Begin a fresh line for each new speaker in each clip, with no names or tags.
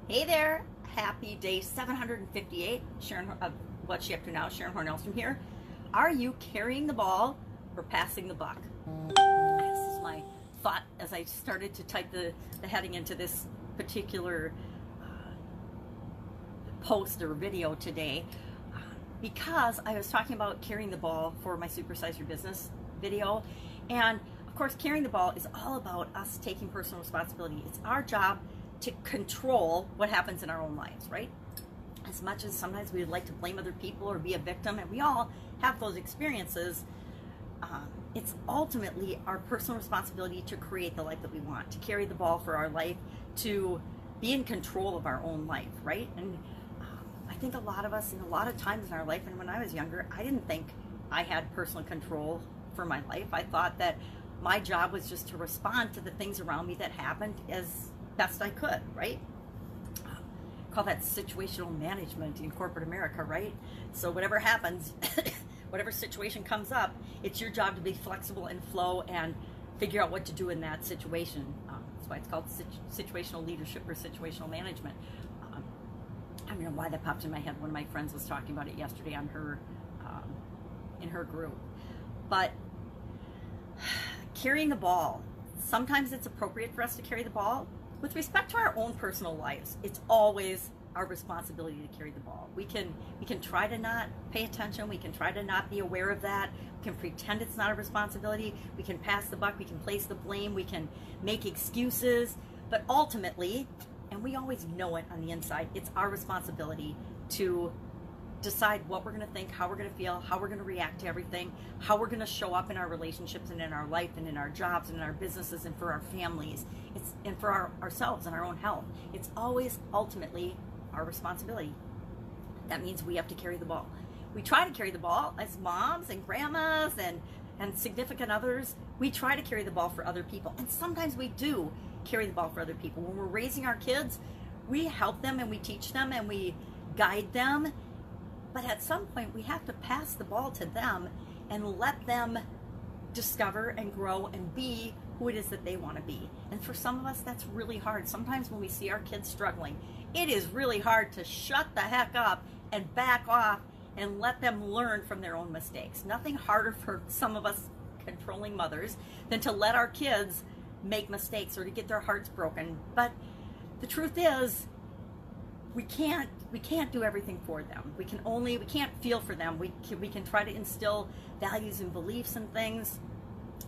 Hey there, happy day 758. Sharon, what's she up to now? Sharon Horne-Ellstrom here. Are you carrying the ball or passing the buck? This is my thought as I started to type the heading into this particular post or video today, because I was talking about carrying the ball for my Supersize Your Business video. And of course, carrying the ball is all about us taking personal responsibility. It's our job to control what happens in our own lives, right? As much as sometimes we would like to blame other people or be a victim, and we all have those experiences, it's ultimately our personal responsibility to create the life that we want, to carry the ball for our life, to be in control of our own life, right? And I think a lot of us, in a lot of times in our life, and when I was younger, I didn't think I had personal control for my life. I thought that my job was just to respond to the things around me that happened as best I could, right? Call that situational management in corporate America, right? So whatever happens, whatever situation comes up, it's your job to be flexible and flow and figure out what to do in that situation. That's why it's called situational leadership or situational management. I don't know why that popped in my head. One of my friends was talking about it yesterday on her, in her group. But carrying the ball, sometimes it's appropriate for us to carry the ball. With respect to our own personal lives, it's always our responsibility to carry the ball. We can try to not pay attention. We can try to not be aware of that. We can pretend it's not a responsibility. We can pass the buck. We can place the blame. We can make excuses. But ultimately, and we always know it on the inside, it's our responsibility to decide what we're going to think, how we're going to feel, how we're going to react to everything, how we're going to show up in our relationships and in our life and in our jobs and in our businesses and for our families, and for ourselves and our own health. It's always ultimately our responsibility. That means we have to carry the ball. We try to carry the ball as moms and grandmas and significant others. We try to carry the ball for other people. And sometimes we do carry the ball for other people. When we're raising our kids, we help them and we teach them and we guide them. But at some point, we have to pass the ball to them and let them discover and grow and be who it is that they want to be. And for some of us, that's really hard. Sometimes when we see our kids struggling, it is really hard to shut the heck up and back off and let them learn from their own mistakes. Nothing harder for some of us controlling mothers than to let our kids make mistakes or to get their hearts broken. But the truth is, we can't do everything for them. We can't feel for them. We can try to instill values and beliefs and things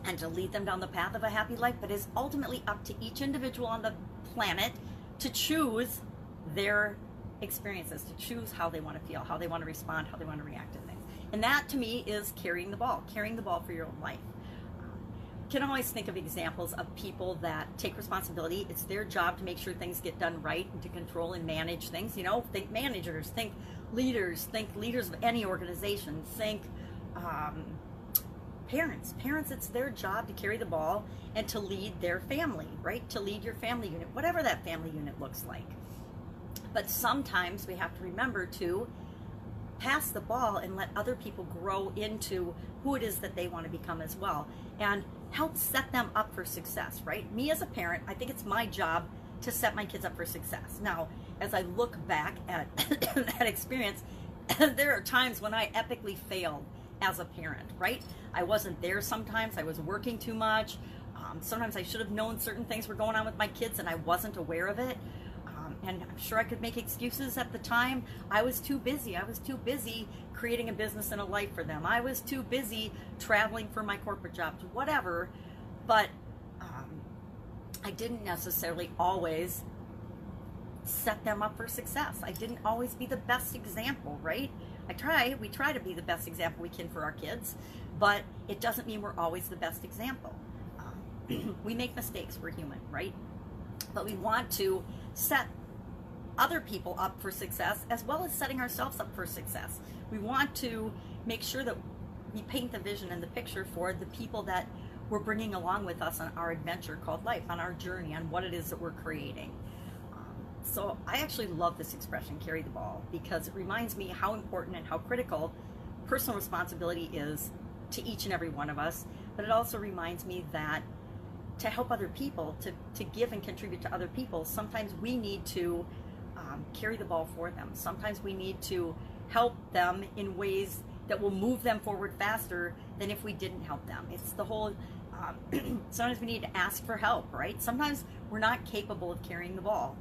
and to lead them down the path of a happy life, but it's ultimately up to each individual on the planet to choose their experiences, to choose how they want to feel, how they want to respond, how they want to react to things. And that to me is carrying the ball for your own life. You can always think of examples of people that take responsibility. It's their job to make sure things get done right and to control and manage things. You know, think managers, think leaders of any organization, think parents. Parents, it's their job to carry the ball and to lead their family, right? To lead your family unit, whatever that family unit looks like. But sometimes we have to remember to pass the ball and let other people grow into who it is that they want to become as well, and help set them up for success, right? Me as a parent, I think it's my job to set my kids up for success. Now, as I look back at that experience, there are times when I epically failed as a parent, right? I wasn't there sometimes. I was working too much. Sometimes I should have known certain things were going on with my kids and I wasn't aware of it. And I'm sure I could make excuses at the time. I was too busy. I was too busy creating a business and a life for them. I was too busy traveling for my corporate jobs, whatever. But I didn't necessarily always set them up for success. I didn't always be the best example, right? We try to be the best example we can for our kids, but it doesn't mean we're always the best example. We make mistakes. We're human, right? But we want to set other people up for success as well as setting ourselves up for success. We want to make sure that we paint the vision and the picture for the people that we're bringing along with us on our adventure called life, on our journey, on what it is that we're creating. So I actually love this expression, carry the ball, because it reminds me how important and how critical personal responsibility is to each and every one of us. But it also reminds me that to help other people, to give and contribute to other people, sometimes we need to carry the ball for them. Sometimes we need to help them in ways that will move them forward faster than if we didn't help them. It's the whole, sometimes we need to ask for help, right? Sometimes we're not capable of carrying the ball.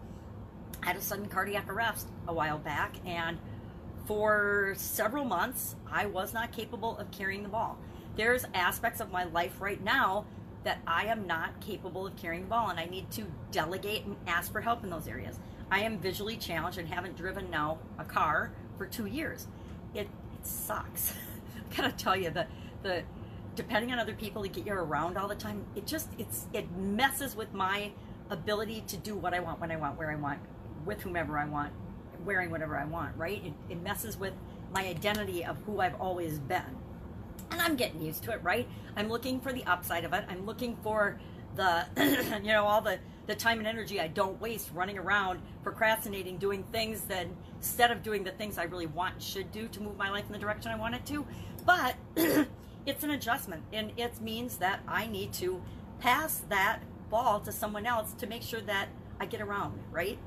I had a sudden cardiac arrest a while back, and for several months, I was not capable of carrying the ball. There's aspects of my life right now that I am not capable of carrying the ball, and I need to delegate and ask for help in those areas. I am visually challenged and haven't driven now a car for 2 years. It sucks. I gotta tell you, the depending on other people to get you around all the time, it messes with my ability to do what I want, when I want, where I want, with whomever I want, wearing whatever I want, right? It messes with my identity of who I've always been. And I'm getting used to it, right? I'm looking for the upside of it. I'm looking for the, all the time and energy I don't waste running around, procrastinating, doing things that instead of doing the things I really want and should do to move my life in the direction I want it to. But it's an adjustment, and it means that I need to pass that ball to someone else to make sure that I get around, right?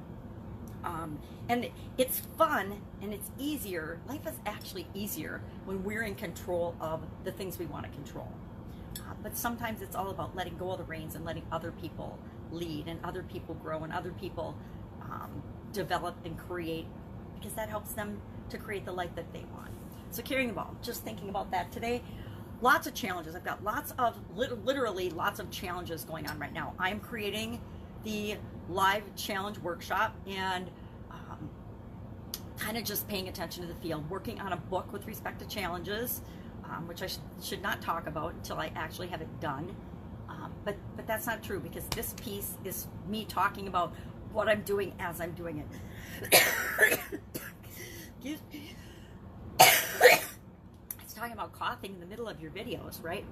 And it's fun and it's easier. Life is actually easier when we're in control of the things we want to control. But sometimes it's all about letting go of the reins and letting other people lead and other people grow and other people develop and create, because that helps them to create the life that they want. So carrying the ball, just thinking about that today. Lots of challenges. I've got literally lots of challenges going on right now. I'm creating the live challenge workshop and kind of just paying attention to the field, working on a book with respect to challenges, which I should not talk about until I actually have it done. But that's not true, because this piece is me talking about what I'm doing as I'm doing it. Excuse me. It's talking about coughing in the middle of your videos, right?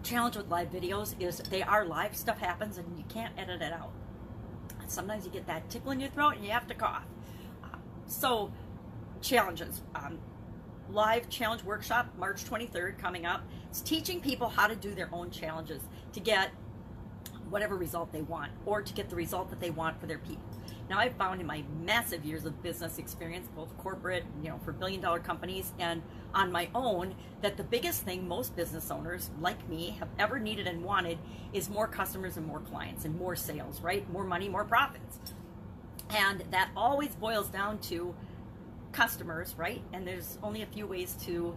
Challenge with live videos is they are live. Stuff happens and you can't edit it out. Sometimes you get that tickle in your throat and you have to cough. So challenges. Live challenge workshop, March 23rd, coming up. It's teaching people how to do their own challenges to get whatever result they want, or to get the result that they want for their people. Now, I've found in my massive years of business experience, both corporate, for billion-dollar companies and on my own, that the biggest thing most business owners like me have ever needed and wanted is more customers and more clients and more sales, right? More money, more profits. And that always boils down to customers, right? And there's only a few ways to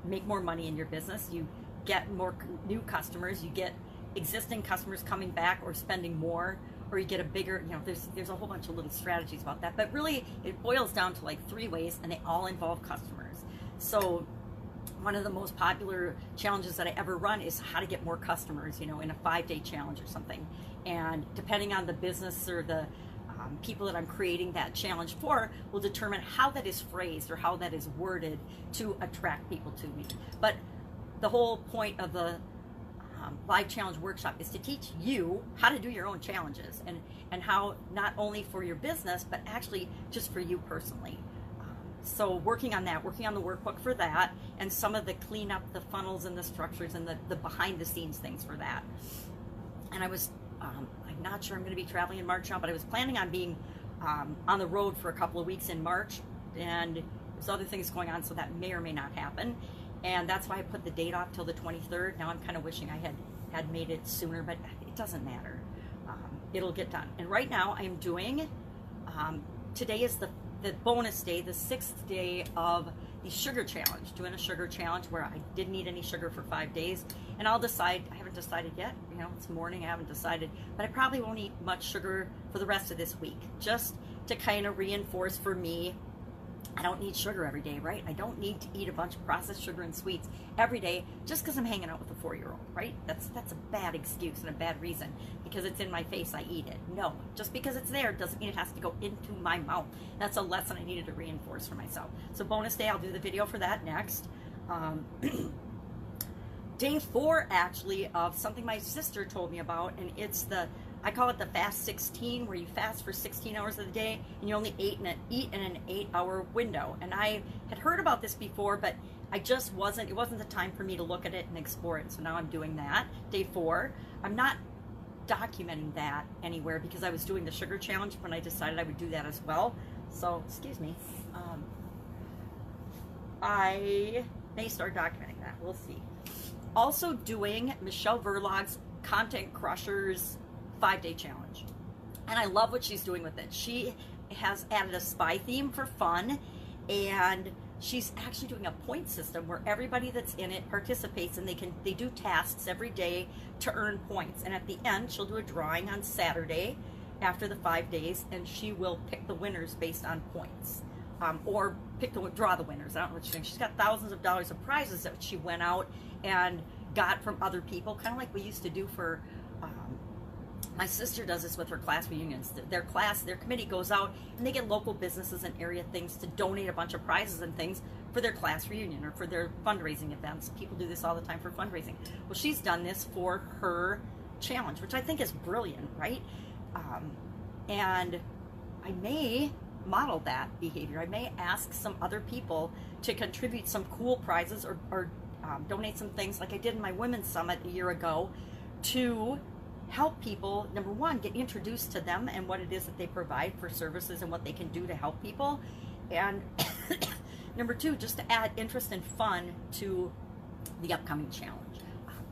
make more money in your business. You get more new customers, you get existing customers coming back or spending more, or you get a bigger, there's a whole bunch of little strategies about that. But really, it boils down to like 3 ways, and they all involve customers. So one of the most popular challenges that I ever run is how to get more customers, in a 5-day challenge or something. And depending on the business or the people that I'm creating that challenge for will determine how that is phrased or how that is worded to attract people to me. But the whole point of the live challenge workshop is to teach you how to do your own challenges, and how not only for your business but actually just for you personally. So working on that, working on the workbook for that, and some of the clean up the funnels and the structures and the behind the scenes things for that. And I'm not sure I'm going to be traveling in March now, but I was planning on being on the road for a couple of weeks in March, and there's other things going on, so that may or may not happen. And that's why I put the date off till the 23rd. Now I'm kind of wishing I had made it sooner, but it doesn't matter. It'll get done. And right now I'm doing, today is the bonus day, the 6th day of the sugar challenge, doing a sugar challenge where I didn't eat any sugar for 5 days. And I'll decide, I haven't decided yet, it's morning, I haven't decided, but I probably won't eat much sugar for the rest of this week, just to kind of reinforce for me, I don't need sugar every day, right? I don't need to eat a bunch of processed sugar and sweets every day just because I'm hanging out with a 4-year-old, right? That's a bad excuse and a bad reason. Because it's in my face, I eat it. No, just because it's there doesn't mean it has to go into my mouth. That's a lesson I needed to reinforce for myself. So bonus day, I'll do the video for that next. Day 4, actually, of something my sister told me about, and it's I call it the fast 16, where you fast for 16 hours of the day and you only eat in an 8-hour window. And I had heard about this before, but it wasn't the time for me to look at it and explore it. So now I'm doing that. Day 4. I'm not documenting that anywhere because I was doing the sugar challenge when I decided I would do that as well. So, excuse me. I may start documenting that. We'll see. Also doing Michelle Verlog's Content Crushers 5-day challenge. And I love what she's doing with it. She has added a spy theme for fun, and she's actually doing a point system where everybody that's in it participates, and they do tasks every day to earn points. And at the end, she'll do a drawing on Saturday after the 5 days, and she will pick the winners based on points. Or draw the winners. I don't know what she's doing. She's got thousands of dollars of prizes that she went out and got from other people, kind of like we used to do for, my sister does this with her class reunions. Their committee goes out and they get local businesses and area things to donate a bunch of prizes and things for their class reunion or for their fundraising events. People do this all the time for fundraising. Well, she's done this for her challenge, which I think is brilliant, right? And I may model that behavior. I may ask some other people to contribute some cool prizes or donate some things like I did in my Women's Summit a year ago to help people, number one, get introduced to them and what it is that they provide for services and what they can do to help people. And number two, just to add interest and fun to the upcoming challenge.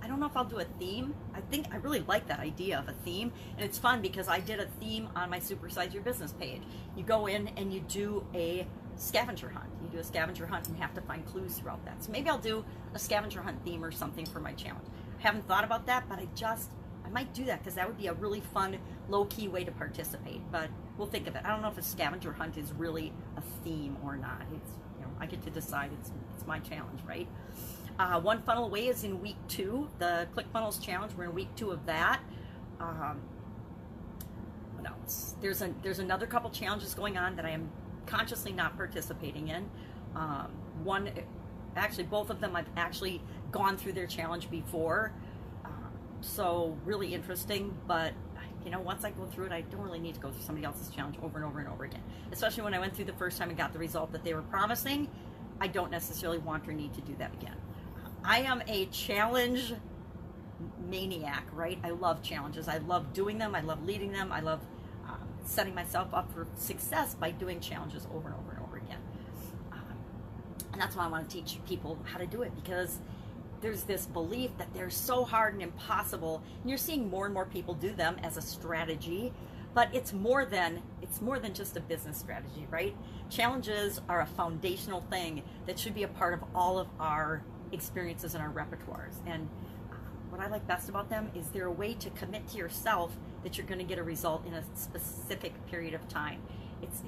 I don't know if I'll do a theme. I really like that idea of a theme, and it's fun because I did a theme on my Supersize Your Business page. You go in and you do a scavenger hunt. You do a scavenger hunt and have to find clues throughout that. So maybe I'll do a scavenger hunt theme or something for my challenge. I haven't thought about that, but I might do that because that would be a really fun, low-key way to participate. But we'll think of it. I don't know if a scavenger hunt is really a theme or not. It's, I get to decide. It's my challenge, right? One Funnel Away is in week 2. The ClickFunnels challenge, we're in week 2 of that. What else? There's another couple challenges going on that I am consciously not participating in. Both of them I've actually gone through their challenge before. So really interesting, but once I go through it, I don't really need to go through somebody else's challenge over and over and over again. Especially when I went through the first time and got the result that they were promising, I don't necessarily want or need to do that again. I am a challenge maniac, right? I love challenges. I love doing them. I love leading them. I love setting myself up for success by doing challenges over and over and over again. And that's why I want to teach people how to do it, because there's this belief that they're so hard and impossible, and you're seeing more and more people do them as a strategy, but it's more than just a business strategy, right? Challenges are a foundational thing that should be a part of all of our experiences and our repertoires. And what I like best about them is they're a way to commit to yourself that you're going to get a result in a specific period of time.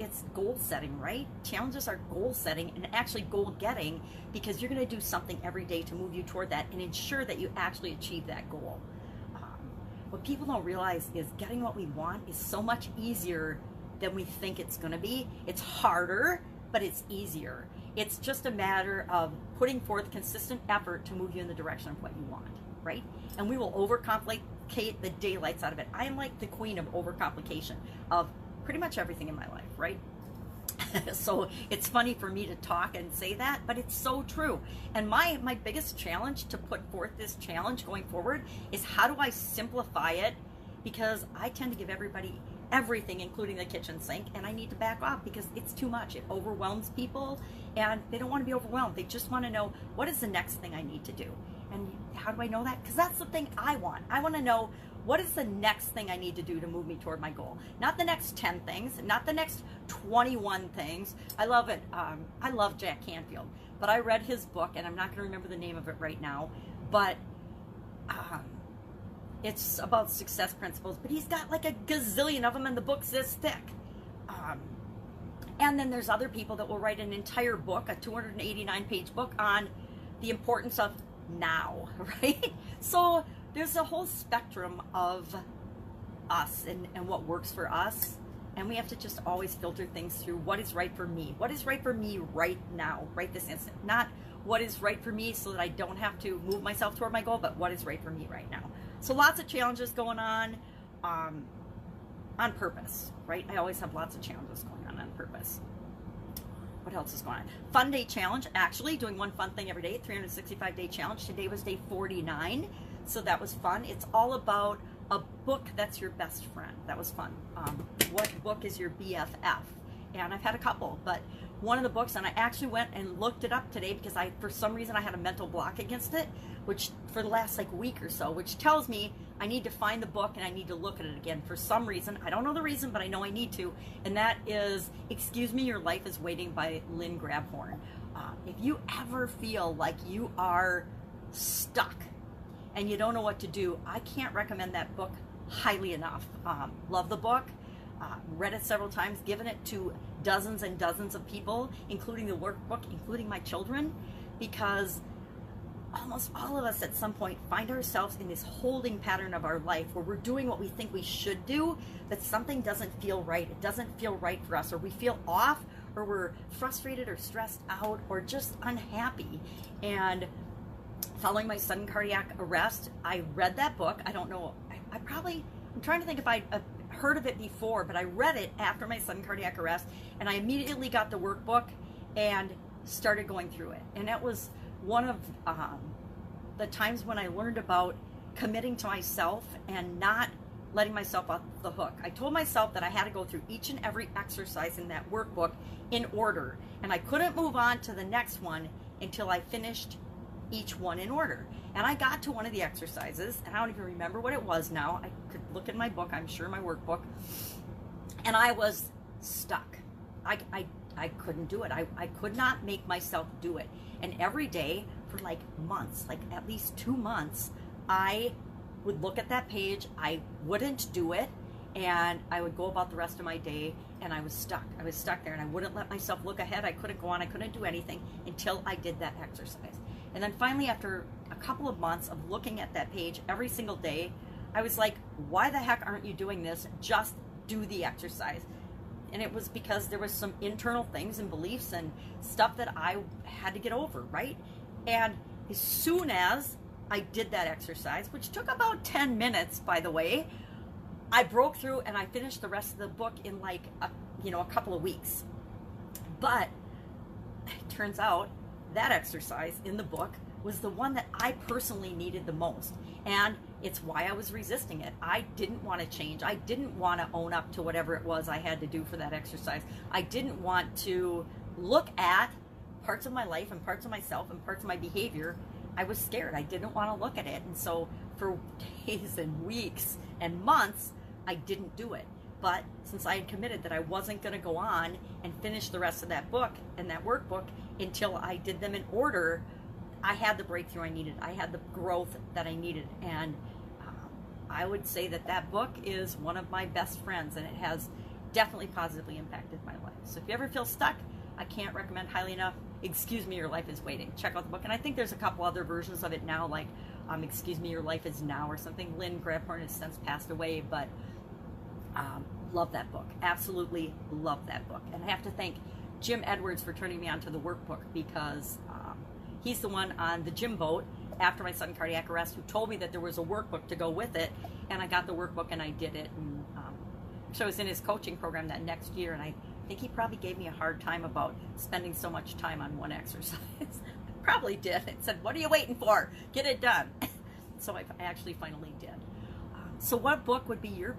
It's goal setting, right? Challenges are goal setting and actually goal getting, because you're going to do something every day to move you toward that and ensure that you actually achieve that goal. What people don't realize is getting what we want is so much easier than we think it's going to be. It's harder, but it's easier. It's just a matter of putting forth consistent effort to move you in the direction of what you want, right? And we will overcomplicate the daylights out of it. I am like the queen of overcomplication of pretty much everything in my life, right? So it's funny for me to talk and say that, but it's so true. And my biggest challenge to put forth this challenge going forward is, how do I simplify it? Because I tend to give everybody everything, including the kitchen sink, and I need to back off because it's too much. It overwhelms people, and they don't want to be overwhelmed. They just want to know, what is the next thing I need to do? And how do I know that? Because that's the thing I want. I want to know, what is the next thing I need to do to move me toward my goal? Not the next 10 things, not the next 21 things. I love it. I love Jack Canfield, but I read his book, and I'm not going to remember the name of it right now, but it's about success principles, but he's got like a gazillion of them, and the book's this thick. And then there's other people that will write an entire book, a 289-page book on the importance of now, right? So there's a whole spectrum of us and what works for us, and we have to just always filter things through what is right for me. What is right for me right now, right this instant? Not what is right for me so that I don't have to move myself toward my goal, but what is right for me right now. So lots of challenges going on purpose, right? I always have lots of challenges going on purpose. What else is going on? Fun Day Challenge, actually doing one fun thing every day, 365-day challenge. Today was day 49, so that was fun. It's all about book that's your best friend? That was fun. What book is your BFF? And I've had a couple, but one of the books, and I actually went and looked it up today because for some reason I had a mental block against it, which for the last like week or so, which tells me I need to find the book and I need to look at it again for some reason. I don't know the reason, but I know I need to. And that is Excuse Me, Your Life is Waiting by Lynn Grabhorn. If you ever feel like you are stuck and you don't know what to do, I can't recommend that book highly enough. Love the book. Read it several times, given it to dozens and dozens of people, including the workbook, including my children, because almost all of us at some point find ourselves in this holding pattern of our life where we're doing what we think we should do, but something doesn't feel right. It doesn't feel right for us, or we feel off, or we're frustrated or stressed out or just unhappy. And following my sudden cardiac arrest, I read that book. I don't know, I'm trying to think if I heard of it before, but I read it after my sudden cardiac arrest, and I immediately got the workbook and started going through it. And that was one of the times when I learned about committing to myself and not letting myself off the hook. I told myself that I had to go through each and every exercise in that workbook in order, and I couldn't move on to the next one until I finished each one in order. And I got to one of the exercises, and I don't even remember what it was now. I could look in my book, I'm sure, my workbook, and I was stuck. I couldn't do it. I could not make myself do it. And every day for like months, like at least 2 months, I would look at that page, I wouldn't do it, and I would go about the rest of my day, and I was stuck. I was stuck there, and I wouldn't let myself look ahead. I couldn't go on. I couldn't do anything until I did that exercise. And then finally, after a couple of months of looking at that page every single day, I was like, why the heck aren't you doing this? Just do the exercise. And it was because there was some internal things and beliefs and stuff that I had to get over, right? And as soon as I did that exercise, which took about 10 minutes, by the way, I broke through and I finished the rest of the book in like a couple of weeks. But it turns out that exercise in the book was the one that I personally needed the most. And it's why I was resisting it. I didn't want to change. I didn't want to own up to whatever it was I had to do for that exercise. I didn't want to look at parts of my life and parts of myself and parts of my behavior. I was scared. I didn't want to look at it. And so for days and weeks and months, I didn't do it. But since I had committed that I wasn't going to go on and finish the rest of that book and that workbook until I did them in order, I had the breakthrough I needed. I had the growth that I needed. And I would say that that book is one of my best friends, and it has definitely positively impacted my life. So if you ever feel stuck, I can't recommend highly enough Excuse Me, Your Life is Waiting. Check out the book. And I think there's a couple other versions of it now, like Excuse Me, Your Life is Now or something. Lynn Grabhorn has since passed away, but love that book. Absolutely love that book. And I have to thank Jim Edwards for turning me on to the workbook, because he's the one on the gym boat after my sudden cardiac arrest who told me that there was a workbook to go with it, and I got the workbook and I did it. And so I was in his coaching program that next year, and I think he probably gave me a hard time about spending so much time on one exercise. Probably did. It said, what are you waiting for? Get it done. So I actually finally did. So what book would be your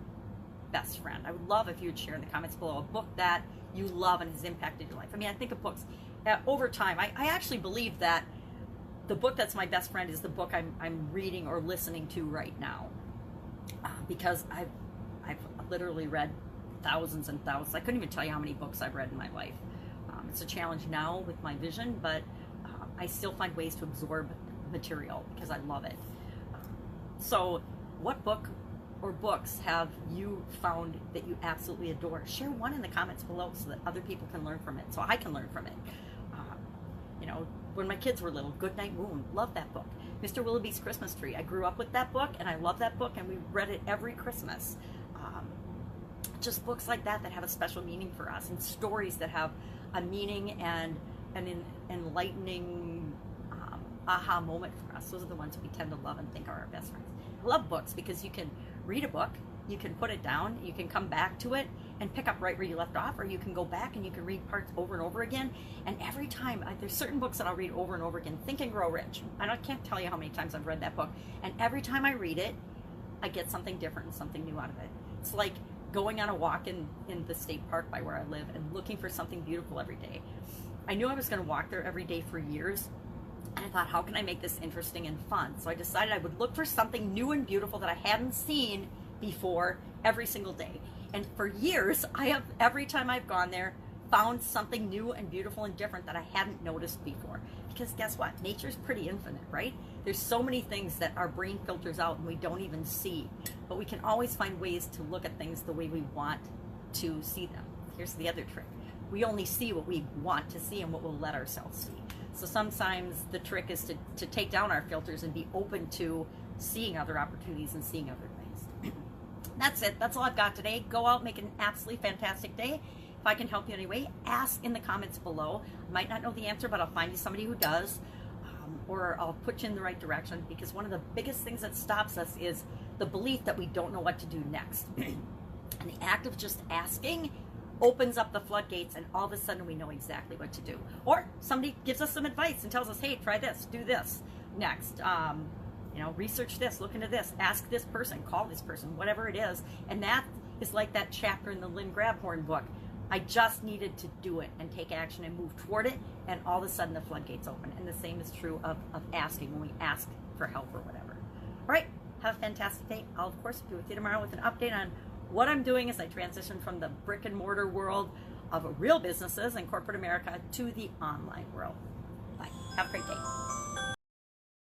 best friend? I would love if you would share in the comments below a book that you love and has impacted your life. I mean, I think of books over time. I actually believe that the book that's my best friend is the book I'm reading or listening to right now, because I've literally read thousands and thousands. I couldn't even tell you how many books I've read in my life. It's a challenge now with my vision, but I still find ways to absorb material because I love it. So what book or books have you found that you absolutely adore? Share one in the comments below so that other people can learn from it, so I can learn from it. When my kids were little, Goodnight Moon, love that book. Mr. Willoughby's Christmas Tree, I grew up with that book, and I love that book, and we read it every Christmas. Just books like that have a special meaning for us, and stories that have a meaning and an enlightening aha moment for us. Those are the ones we tend to love and think are our best friends. I love books because you can read a book, you can put it down, you can come back to it and pick up right where you left off, or you can go back and you can read parts over and over again. And every time, there's certain books that I'll read over and over again. Think and Grow Rich. I can't tell you how many times I've read that book. And every time I read it, I get something different and something new out of it. It's like going on a walk in the state park by where I live and looking for something beautiful every day. I knew I was going to walk there every day for years, and I thought, how can I make this interesting and fun? So I decided I would look for something new and beautiful that I hadn't seen before every single day. And for years, I have, every time I've gone there, found something new and beautiful and different that I hadn't noticed before. Because guess what? Nature's pretty infinite, right? There's so many things that our brain filters out and we don't even see. But we can always find ways to look at things the way we want to see them. Here's the other trick. We only see what we want to see and what we'll let ourselves see. So sometimes the trick is to take down our filters and be open to seeing other opportunities and seeing other things. That's it. That's all I've got today. Go out, make an absolutely fantastic day. If I can help you in any way, ask in the comments below. I might not know the answer, but I'll find you somebody who does, or I'll put you in the right direction, because one of the biggest things that stops us is the belief that we don't know what to do next. And the act of just asking opens up the floodgates, and all of a sudden we know exactly what to do. Or somebody gives us some advice and tells us, hey, try this, do this next. You know, research this, look into this, ask this person, call this person, whatever it is. And that is like that chapter in the Lynn Grabhorn book. I just needed to do it and take action and move toward it, and all of a sudden the floodgates open. And the same is true of asking when we ask for help or whatever. All right, have a fantastic day. I'll, of course, be with you tomorrow with an update on what I'm doing as I transition from the brick and mortar world of real businesses and corporate America to the online world. Bye. Have a great day.